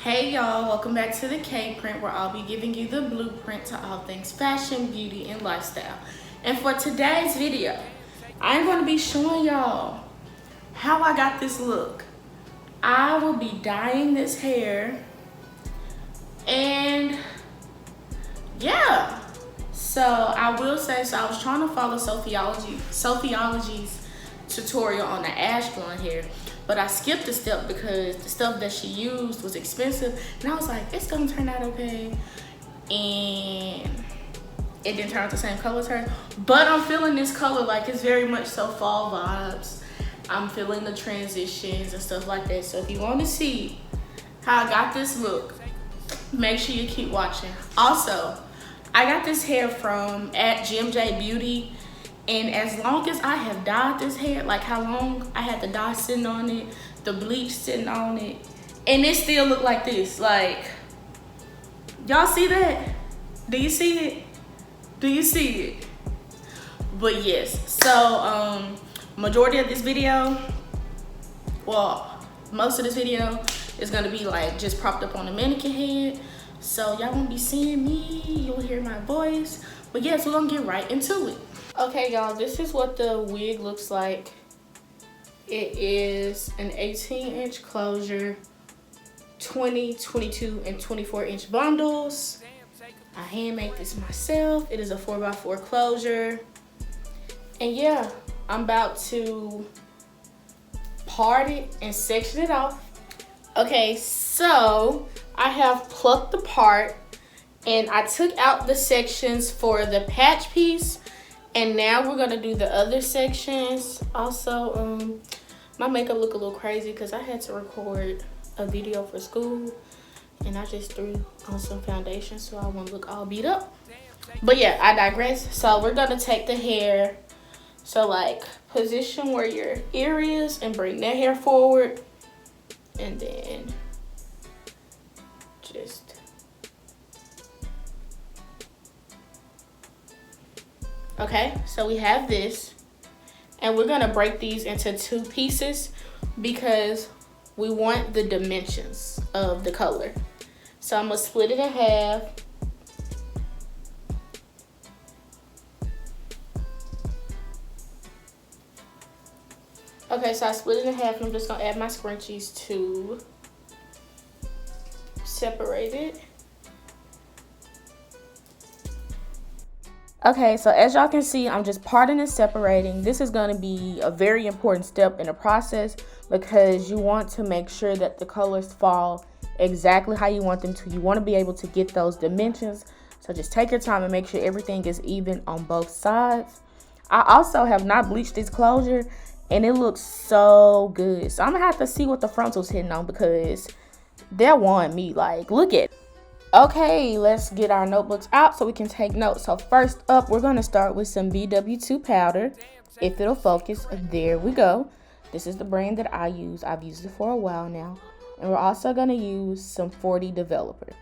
Hey y'all, welcome back to the K Print, where I'll be giving you the blueprint to all things fashion, beauty, and lifestyle. And for today's video, I'm going to be showing y'all how I got this look. I will be dyeing this hair, and yeah. So I will say, so I was trying to follow Sophiology's tutorial on the ash blonde hair, but I skipped a step because the stuff that she used was expensive, and I was like, it's gonna turn out okay, and it didn't turn out the same color as hers. But I'm feeling this color, like it's very much so fall vibes. I'm feeling the transitions and stuff like that. So if you want to see how I got this look, make sure you keep watching. Also, I got this hair from @GMJ Beauty, and as long as I have dyed this hair, like how long I had the dye sitting on it, the bleach sitting on it, and it still look like this. Like, y'all see that? Do you see it? Do you see it? But yes, so majority of this video, well, most of this video is gonna be like just propped up on the mannequin head. So y'all won't be seeing me, you'll hear my voice. But yes, we're gonna get right into it. Okay y'all, this is what the wig looks like. It is an 18-inch closure, 20, 22, and 24-inch bundles. I hand make this myself. It is a 4x4 closure. And yeah, I'm about to part it and section it off. Okay, so I have plucked the part and I took out the sections for the patch piece, and now we're gonna do the other sections. Also, my makeup look a little crazy because I had to record a video for school and I just threw on some foundation so I won't look all beat up. But yeah, I digress. So we're gonna take the hair, so like position where your ear is and bring that hair forward, and then just okay. So we have this, and we're gonna break these into two pieces because we want the dimensions of the color. So I'm gonna split it in half. Okay, so I split it in half, and I'm just gonna add my scrunchies to separate it. Okay, so as y'all can see, I'm just parting and separating. This is gonna be a very important step in the process because you want to make sure that the colors fall exactly how you want them to. You wanna be able to get those dimensions. So just take your time and make sure everything is even on both sides. I also have not bleached this closure, and it looks so good. So I'm gonna have to see what the frontal's hitting on because they're wanting me. Like, look at it. Okay, let's get our notebooks out so we can take notes. So first up, we're gonna start with some BW2 Powder. If it'll focus, there we go. This is the brand that I use. I've used it for a while now. And we're also gonna use some 40 Developer.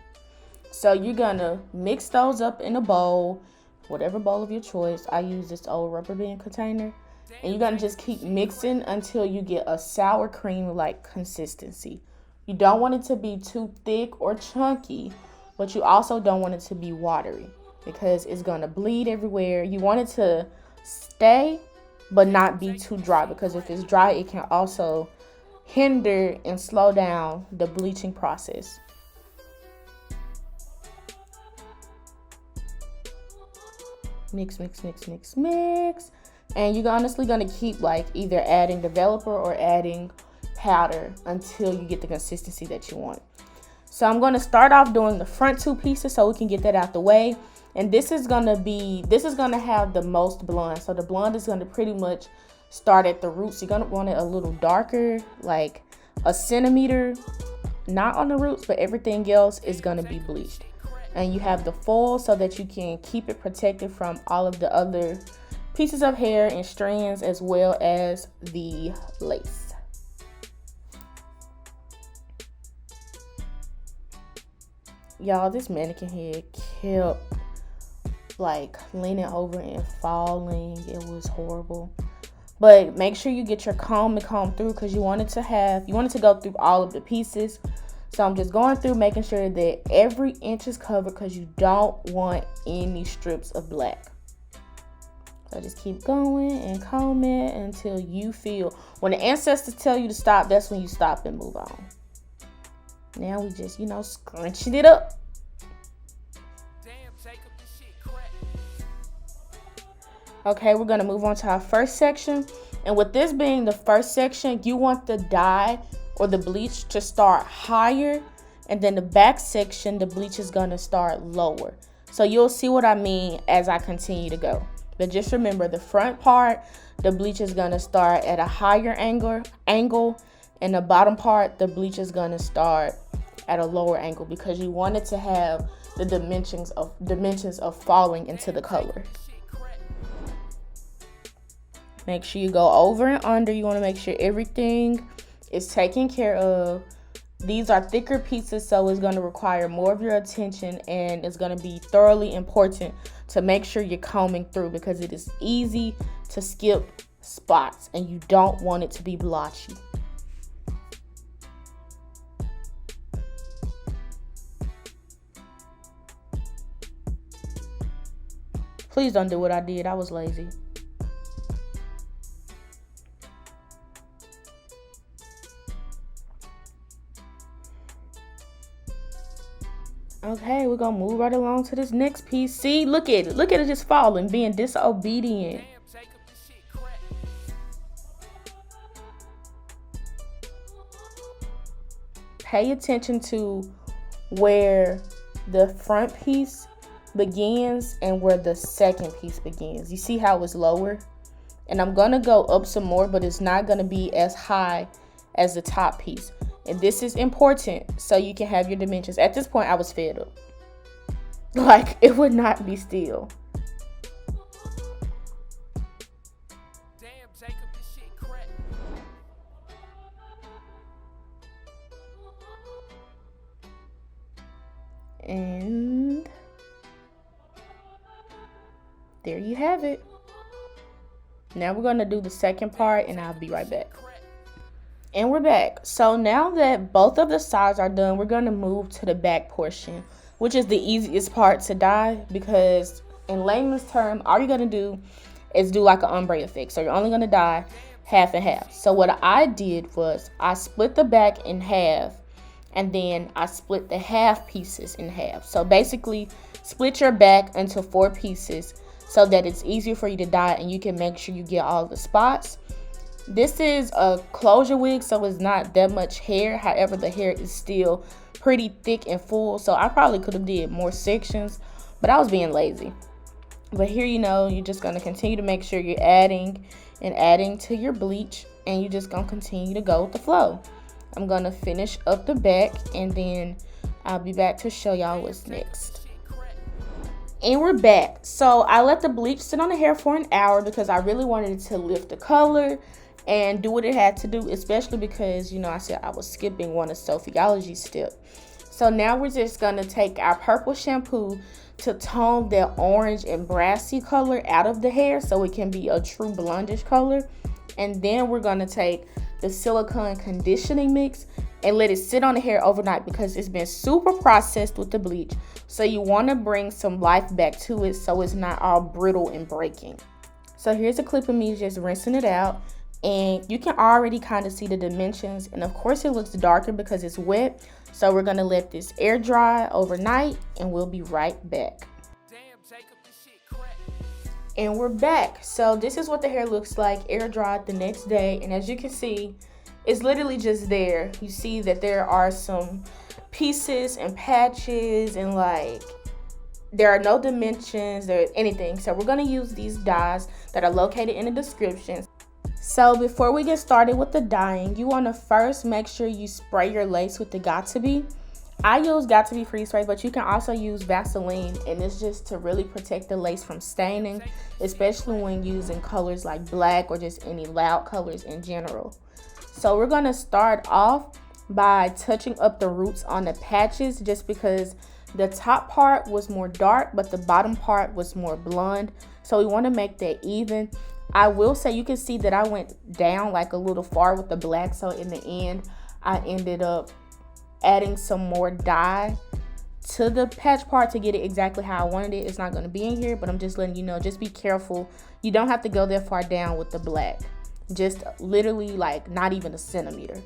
So you're gonna mix those up in a bowl, whatever bowl of your choice. I use this old rubber band container. And you're gonna just keep mixing until you get a sour cream-like consistency. You don't want it to be too thick or chunky, but you also don't want it to be watery because it's gonna bleed everywhere. You want it to stay, but not be too dry, because if it's dry, it can also hinder and slow down the bleaching process. Mix, mix, mix, mix, mix. And you're honestly gonna keep like either adding developer or adding powder until you get the consistency that you want. So I'm gonna start off doing the front two pieces so we can get that out the way. And this is gonna have the most blonde. So the blonde is gonna pretty much start at the roots. You're gonna want it a little darker, like a centimeter, not on the roots, but everything else is gonna be bleached. And you have the foil so that you can keep it protected from all of the other pieces of hair and strands, as well as the lace. Y'all, this mannequin head kept like leaning over and falling. It was horrible. But make sure you get your comb and comb through because you want it to go through all of the pieces. So I'm just going through making sure that every inch is covered because you don't want any strips of black. So just keep going and combing until you feel, when the ancestors tell you to stop, that's when you stop and move on. Now we just, scrunching it up. Okay, we're gonna move on to our first section. And with this being the first section, you want the dye or the bleach to start higher, and then the back section, the bleach is gonna start lower. So you'll see what I mean as I continue to go. But just remember, the front part, the bleach is gonna start at a higher angle, and the bottom part, the bleach is gonna start at a lower angle because you want it to have the dimensions of falling into the color. Make sure you go over and under. You want to make sure everything is taken care of. These are thicker pieces, so it's going to require more of your attention, and it's going to be thoroughly important to make sure you're combing through because it is easy to skip spots and you don't want it to be blotchy. Please don't do what I did. I was lazy. Okay, we're gonna move right along to this next piece. See, look at it. Look at it just falling, being disobedient. Pay attention to where the front piece begins and where the second piece begins. You see how it's lower? And I'm gonna go up some more, but it's not gonna be as high as the top piece. And this is important so you can have your dimensions. At this point, I was fed up. Like, it would not be still. And there you have it. Now we're going to do the second part and I'll be right back. And we're back. So now that both of the sides are done, we're going to move to the back portion, which is the easiest part to dye because in layman's term, all you're going to do is do like an ombre effect. So you're only going to dye half and half. So what I did was I split the back in half and then I split the half pieces in half. So basically split your back into 4 pieces so that it's easier for you to dye and you can make sure you get all the spots. This is a closure wig, so it's not that much hair. However, the hair is still pretty thick and full, so I probably could have did more sections, but I was being lazy. But here, you're just going to continue to make sure you're adding and adding to your bleach, and you're just going to continue to go with the flow. I'm going to finish up the back, and then I'll be back to show y'all what's next. And we're back. So I let the bleach sit on the hair for an hour because I really wanted it to lift the color and do what it had to do, especially because, I said I was skipping one of Sophiology's steps. So now we're just going to take our purple shampoo to tone that orange and brassy color out of the hair so it can be a true blondish color. And then we're going to take the silicone conditioning mix and let it sit on the hair overnight because it's been super processed with the bleach. So you want to bring some life back to it so it's not all brittle and breaking. So here's a clip of me just rinsing it out. And you can already kind of see the dimensions. And of course it looks darker because it's wet. So we're going to let this air dry overnight and we'll be right back. And we're back. So this is what the hair looks like air dried the next day. And as you can see, it's literally just there. You see that there are some pieces and patches and there are no dimensions, there anything. So we're going to use these dyes that are located in the description. So before we get started with the dyeing, you want to first make sure you spray your lace with the Got2b. I use Got2b freeze spray, but you can also use Vaseline, and it's just to really protect the lace from staining, especially when using colors like black or just any loud colors in general. So we're going to start off by touching up the roots on the patches just because the top part was more dark, but the bottom part was more blonde. So we want to make that even. I will say you can see that I went down a little far with the black. So in the end, I ended up adding some more dye to the patch part to get it exactly how I wanted it. It's not going to be in here, but I'm just letting you know, just be careful. You don't have to go that far down with the black. Just literally like not even a centimeter.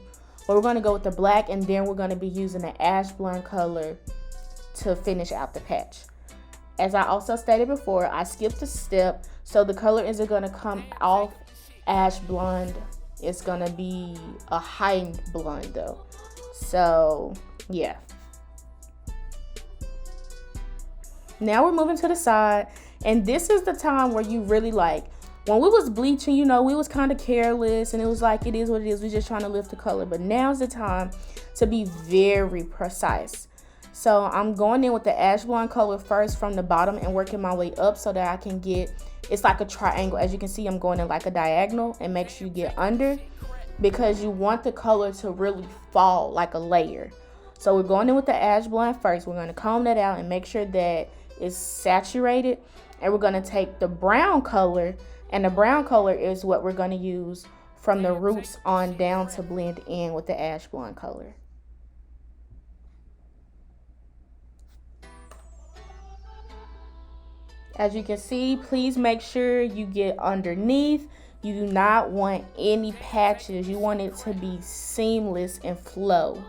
But we're going to go with the black, and then we're going to be using the ash blonde color to finish out the patch. As I also stated before, I skipped a step, so the color isn't going to come off ash blonde. It's going to be a high blonde though. So yeah. Now we're moving to the side, and this is the time where you really like, when we was bleaching, you know, we was kind of careless, and it was like, it is what it is. We're just trying to lift the color. But now's the time to be very precise. So I'm going in with the ash blonde color first from the bottom and working my way up so that I can get, it's like a triangle. As you can see, I'm going in like a diagonal, and make sure you get under, because you want the color to really fall like a layer. So we're going in with the ash blonde first. We're going to comb that out and make sure that it's saturated. And we're going to take the brown color, and the brown color is what we're going to use from the roots on down to blend in with the ash blonde color. As you can see, please make sure you get underneath. You do not want any patches. You want it to be seamless and flow.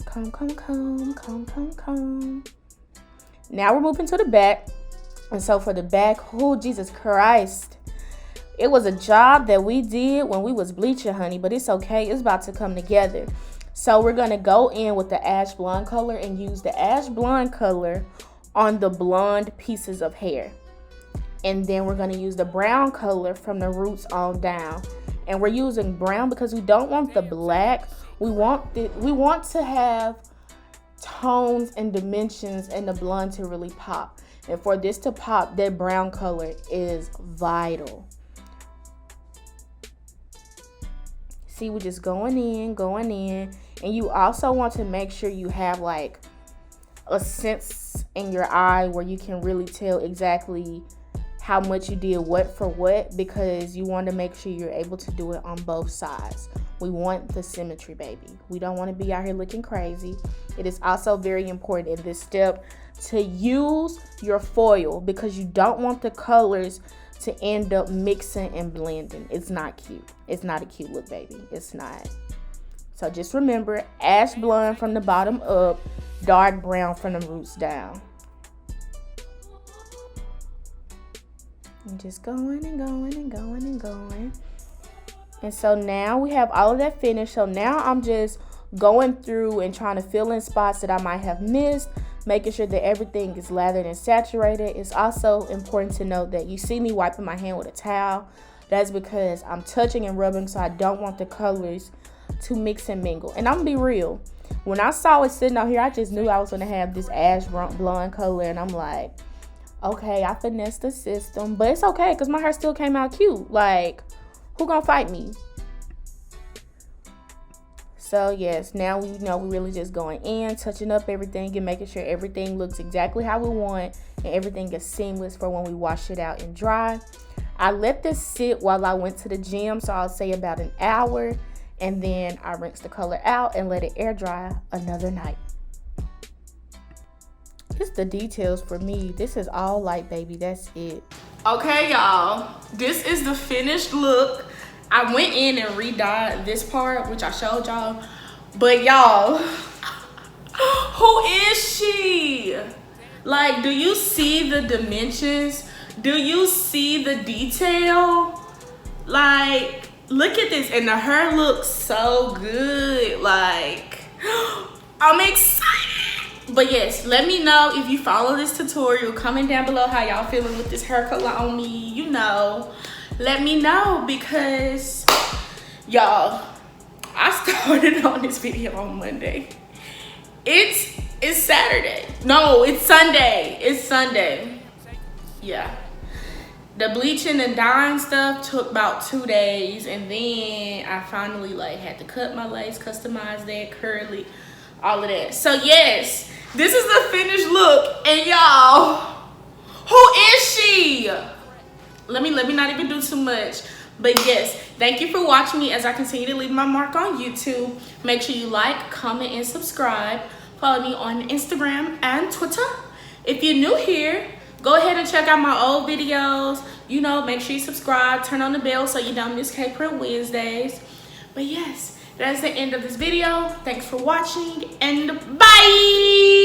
Comb. Now we're moving to the back. And so for the back, oh, Jesus Christ. It was a job that we did when we was bleaching, honey, but it's okay. It's about to come together. So we're going to go in with the ash blonde color and use the ash blonde color on the blonde pieces of hair. And then we're going to use the brown color from the roots on down. And we're using brown because we don't want the black. We want to have tones and dimensions and the blonde to really pop. And for this to pop, that brown color is vital. See, we're just going in. And you also want to make sure you have like a sense in your eye where you can really tell exactly how much you did what for what, because you want to make sure you're able to do it on both sides. We want the symmetry, baby. We don't want to be out here looking crazy. It is also very important in this step to use your foil, because you don't want the colors to end up mixing and blending. It's not cute. It's not a cute look, baby. It's not. So just remember, ash blonde from the bottom up, dark brown from the roots down. And just going. And so now we have all of that finished. So now I'm just going through and trying to fill in spots that I might have missed, making sure that everything is lathered and saturated. It's also important to note that you see me wiping my hand with a towel. That's because I'm touching and rubbing, so I don't want the colors to mix and mingle. And I'm gonna be real, when I saw it sitting out here, I just knew I was gonna have this ash blonde color, and I'm like, okay, I finessed the system, but it's okay because my hair still came out cute. Like, who gonna fight me? So yes, now we know we're really just going in, touching up everything and making sure everything looks exactly how we want and everything is seamless for when we wash it out and dry. I let this sit while I went to the gym, so I'll say about an hour, and then I rinse the color out and let it air dry another night. It's the details for me. This is all light, baby. That's it. Okay, y'all. This is the finished look. I went in and re-dyed this part, which I showed y'all. But y'all, who is she? Like, do you see the dimensions? Do you see the detail? Like, look at this. And the hair looks so good. Like, I'm excited. But yes, let me know if you follow this tutorial. Comment down below how y'all feeling with this hair color on me. You know, let me know, because y'all, I started on this video on Monday. It's Saturday. No, it's Sunday. It's Sunday. Yeah. The bleaching and dyeing stuff took about 2 days, and then I finally like had to cut my lace, customize that, curly, all of that. So yes, this is the finished look, and y'all, who is she? Let me not even do too much. But yes, thank you for watching me as I continue to leave my mark on YouTube. Make sure you like, comment, and subscribe. Follow me on Instagram and Twitter. If you're new here, go ahead and check out my old videos. You know, make sure you subscribe, turn on the bell so you don't miss K-Print Wednesdays. But yes, that's the end of this video. Thanks for watching, and bye!